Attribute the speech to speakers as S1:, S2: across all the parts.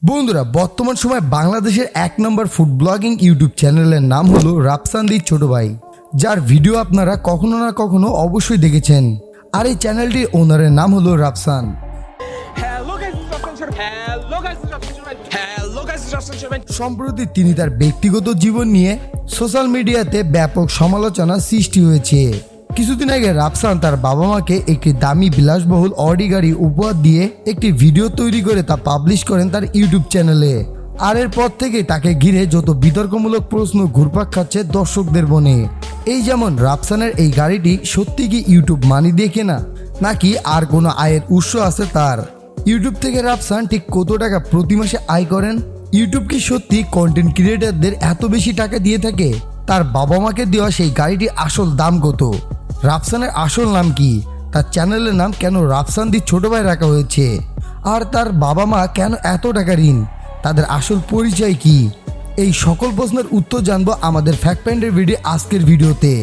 S1: বন্ধুরা বর্তমান সময় বাংলাদেশের এক নম্বর ফুড ব্লগিং ইউটিউব চ্যানেলের নাম হলো রাফসান দি ছোট ভাই, যার ভিডিও আপনারা কখনো না কখনো অবশ্যই দেখেছেন। আর এই চ্যানেলটির ওনারের নাম হলো রাফসান। সম্প্রতি তিনি তার ব্যক্তিগত জীবন নিয়ে সোশ্যাল মিডিয়াতে ব্যাপক সমালোচনা সৃষ্টি হয়েছে। কিছুদিন আগে রাফসান তার বাবা মাকে একটি দামি বিলাসবহুল অডি গাড়ি উপহার দিয়ে একটি ভিডিও তৈরি করে তা পাবলিশ করেন তার ইউটিউব চ্যানেলে। আর এরপর থেকে তাকে ঘিরে যত বিতর্কমূলক প্রশ্ন ঘুরপাক খাচ্ছে দর্শকদের মনে। এই যেমন রাফসানের এই গাড়িটি সত্যি কি ইউটিউব মানি দিয়ে কেনা, নাকি আর কোনো আয়ের উৎস আছে তার? ইউটিউব থেকে রাফসান ঠিক কত টাকা প্রতি মাসে আয় করেন? ইউটিউব কি সত্যি কন্টেন্ট ক্রিয়েটারদের এত বেশি টাকা দিয়ে থাকে? তার বাবা মাকে দেওয়া সেই গাড়িটির আসল দাম কত? রাফসানের আসল নাম কি? তার চ্যানেলের নাম কেন রাফসান দি ছোট ভাই রাখা হয়েছে? আর তার বাবা মা কেন এত টাকা ঋণ? তাদের আসল পরিচয় কি? এই সকল প্রশ্নের উত্তর জানবো আমাদের ফ্যাক্ট ফাইন্ডের আজকের ভিডিওতে।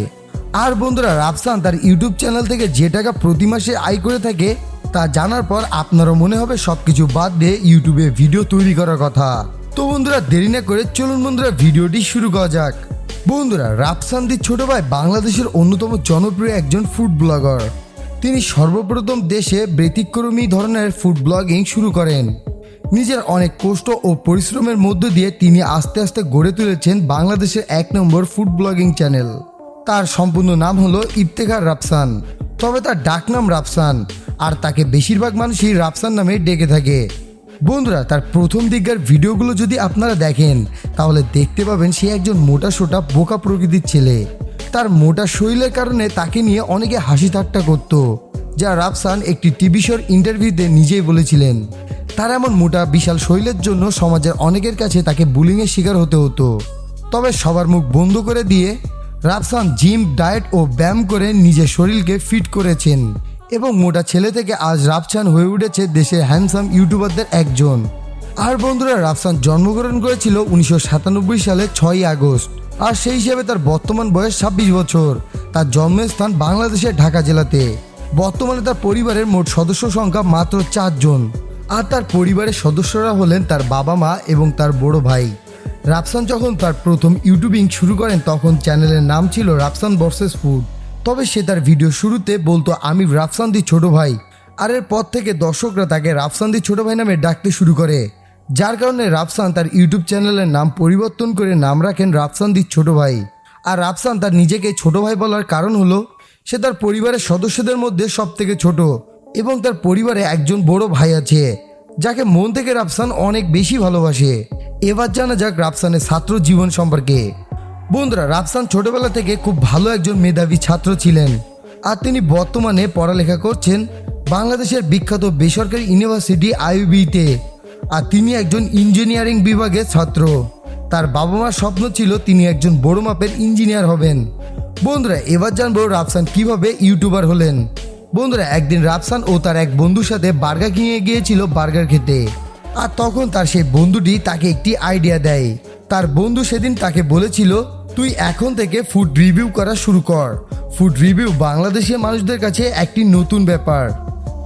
S1: আর বন্ধুরা, রাফসান তার ইউটিউব চ্যানেল থেকে যে টাকা প্রতি মাসে আয় করে থাকে তা জানার পর আপনারও মনে হবে সবকিছু বাদ দিয়ে ইউটিউবে ভিডিও তৈরি করার কথা। তো বন্ধুরা, দেরি না করে চলুন বন্ধুরা ভিডিওটি শুরু করা যাক। বন্ধুরা, রাফসান দি ছোট ভাই বাংলাদেশের অন্যতম জনপ্রিয় একজন ফুড ব্লগার। তিনি সর্বপ্রথম দেশে ব্যতিক্রমী ধরনের ফুড ব্লগিং শুরু করেন। নিজের অনেক কষ্ট ও পরিশ্রমের মধ্য দিয়ে তিনি আস্তে আস্তে গড়ে তুলেছেন বাংলাদেশের এক নম্বর ফুড ব্লগিং চ্যানেল। তার সম্পূর্ণ নাম হলো ইফতেখার রাফসান, তবে তার ডাকনাম রাফসান, আর তাকে বেশিরভাগ মানুষই রাফসান নামে ডেকে থাকে। বন্ধুরা, তার প্রথম দিককার ভিডিওগুলো যদি আপনারা দেখেন তাহলে দেখতে পাবেন সে একজন মোটা সোটা বোকা প্রকৃতির ছেলে। তার মোটা শরীরের কারণে তাকে নিয়ে অনেকে হাসি ঠাট্টা করত, যা রাফসান একটি টিভি শোর ইন্টারভিউতে নিজেই বলেছিলেন। তার এমন মোটা বিশাল শরীরের জন্য সমাজের অনেকের কাছে তাকে বুলিংয়ের শিকার হতে হতো। তবে সবার মুখ বন্ধ করে দিয়ে রাফসান জিম, ডায়েট ও ব্যায়াম করে নিজের শরীরকে ফিট করেছেন এবং মোটা ছেলে থেকে আজ রাফসান হয়ে উঠেছে দেশের হ্যান্ডসাম ইউটিউবারদের একজন। আর বন্ধুরা, রাফসান জন্মগ্রহণ করেছিল 1997 সালে 6ই আগস্ট, আর সেই হিসেবে তার বর্তমান বয়স 26 বছর। তার জন্মস্থান বাংলাদেশের ঢাকা জেলাতে। বর্তমানে তার পরিবারের মোট সদস্য সংখ্যা মাত্র 4 জন, আর তার পরিবারের সদস্যরা হলেন তার বাবা মা এবং তার বড় ভাই। রাফসান যখন তার প্রথম ইউটিউবিং শুরু করেন তখন চ্যানেলের নাম ছিল রাফসান ভার্সেস ফুড। তবে সে তার ভিডিও শুরুতে বলতো আমি রাফসান দি ছোট ভাই, আর এরপর থেকে দর্শকরা তাকে রাফসান দি ছোট ভাই নামে ডাকতে শুরু করে, যার কারণে রাফসান তার ইউটিউব চ্যানেলের নাম পরিবর্তন করে নাম রাখেন রাফসান দি ছোট ভাই। আর রাফসান তার নিজেকে ছোট ভাই বলার কারণ হলো সে তার পরিবারের সদস্যদের মধ্যে সব থেকে ছোট এবং তার পরিবারে একজন বড় ভাই আছে যাকে মন থেকে রাফসান অনেক বেশি ভালোবাসে। এবার জানা যাক রাফসানের ছাত্র জীবন সম্পর্কে। বন্ধুরা, রাফসান ছোটবেলা থেকে খুব ভালো একজন মেধাবী ছাত্র ছিলেন, আর তিনি বর্তমানে পড়ালেখা করছেন বাংলাদেশের বিখ্যাত বেসরকারি ইউনিভার্সিটি আইইউবিতে, আর তিনি একজন ইঞ্জিনিয়ারিং বিভাগের ছাত্র। তার বাবা মার স্বপ্ন ছিল তিনি একজন বড় মাপের ইঞ্জিনিয়ার হবেন। বন্ধুরা, এবার জানবো রাফসান কিভাবে ইউটিউবার হলেন। বন্ধুরা, একদিন রাফসান ও তার এক বন্ধুর সাথে বার্গার কিনে গিয়েছিল বার্গার খেতে, আর তখন তার সেই বন্ধুটি তাকে একটি আইডিয়া দেয়। তার বন্ধু সেদিন তাকে বলেছিল তুই এখন থেকে ফুড রিভিউ করা শুরু কর। ফুড রিভিউ বাংলাদেশের মানুষদের কাছে একটি নতুন ব্যাপার।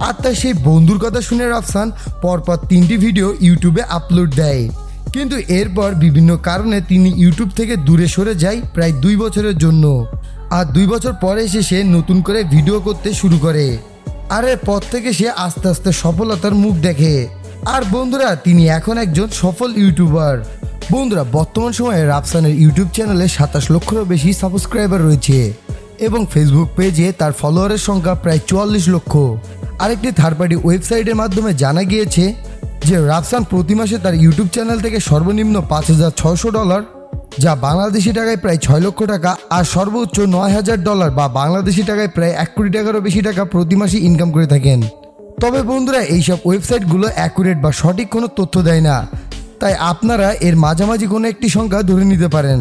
S1: আর তাই সেই বন্ধুর কথা শুনে রাফসান পরপর 3টি ভিডিও ইউটিউবে আপলোড দেয়। কিন্তু এরপর বিভিন্ন কারণে তিনি ইউটিউব থেকে দূরে সরে যায় প্রায় 2 বছরের জন্য। আর 2 বছর পরে এসে সে নতুন করে ভিডিও করতে শুরু করে, আর এরপর থেকে সে আস্তে আস্তে সফলতার মুখ দেখে। আর বন্ধুরা, তিনি এখন একজন সফল ইউটিউবার। বন্ধুরা, বর্তমান সময়ে রাফসানের ইউটিউব চ্যানেলে 27 লক্ষেরও বেশি সাবস্ক্রাইবার রয়েছে এবং ফেসবুক পেজে তার ফলোয়ারের সংখ্যা প্রায় 44 লক্ষ। আরেকটি থার্ড পার্টি ওয়েবসাইটের মাধ্যমে জানা গিয়েছে যে রাফসান প্রতি মাসে তার ইউটিউব চ্যানেল থেকে সর্বনিম্ন $5,600, যা বাংলাদেশি টাকায় প্রায় 6 লক্ষ টাকা, আর সর্বোচ্চ $9,000 বা বাংলাদেশি টাকায় প্রায় 1 কোটি টাকারও বেশি টাকা প্রতি মাসে ইনকাম করে থাকেন। তবে বন্ধুরা, এইসব ওয়েবসাইটগুলো অ্যাকুরেট বা সঠিক কোনো তথ্য দেয় না, তাই আপনারা এর মাঝামাঝি কোনো একটি সংখ্যা ধরে নিতে পারেন।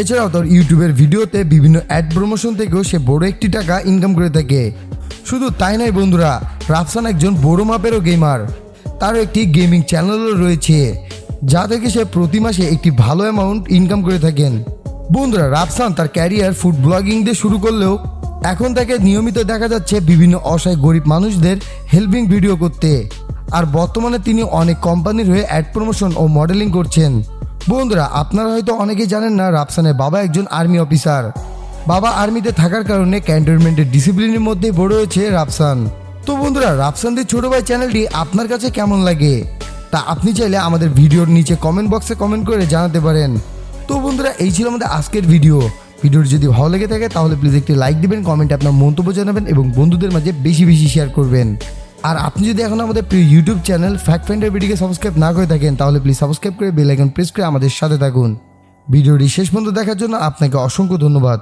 S1: এছাড়াও তার ইউটিউবের ভিডিওতে বিভিন্ন অ্যাড প্রমোশন থেকেও সে বড় একটি টাকা ইনকাম করে থাকে। শুধু তাই নয় বন্ধুরা, রাফসান একজন বড় মাপেরও গেমার। তারও একটি গেমিং চ্যানেলও রয়েছে, যা থেকে সে প্রতি মাসে একটি ভালো অ্যামাউন্ট ইনকাম করে থাকেন। বন্ধুরা, রাফসান তার ক্যারিয়ার ফুড ব্লগিং দিয়ে শুরু করলেও এখন তাকে নিয়মিত দেখা যাচ্ছে বিভিন্ন অসহায় গরিব মানুষদের হেল্পিং ভিডিও করতে। আর বর্তমানে তিনি অনেক কোম্পানির হয়ে অ্যাড প্রমোশন ও মডেলিং করছেন। বন্ধুরা, আপনারা হয়তো অনেকেই জানেন না, রাফসানের বাবা একজন আর্মি অফিসার। বাবা আর্মিতে থাকার কারণে ক্যান্টনমেন্টের ডিসিপ্লিনের মধ্যে বড় হয়েছে রাফসান। তো বন্ধুরা, রাফসানদের ছোট ভাই চ্যানেলটি আপনার কাছে কেমন লাগে তা আপনি চাইলে আমাদের ভিডিওর নিচে কমেন্ট বক্সে কমেন্ট করে জানাতে পারেন। তো বন্ধুরা, এই ছিল আমাদের আজকের ভিডিওটি যদি ভালো লেগে থাকে তাহলে প্লিজ একটি লাইক দিবেন, কমেন্টে আপনার মন্তব্য জানাবেন এবং বন্ধুদের মাঝে বেশি বেশি শেয়ার করবেন। আর আপনি যদি এখন আমাদের প্রিয় ইউটিউব চ্যানেল ফ্যাক্ট ফাইন্ডার ভিডিওকে সাবস্ক্রাইব না করে থাকেন তাহলে প্লিজ সাবস্ক্রাইব করে বেল আইকন প্রেস করে আমাদের সাথে থাকুন। ভিডিওটি শেষ পর্যন্ত দেখার জন্য আপনাকে অসংখ্য ধন্যবাদ।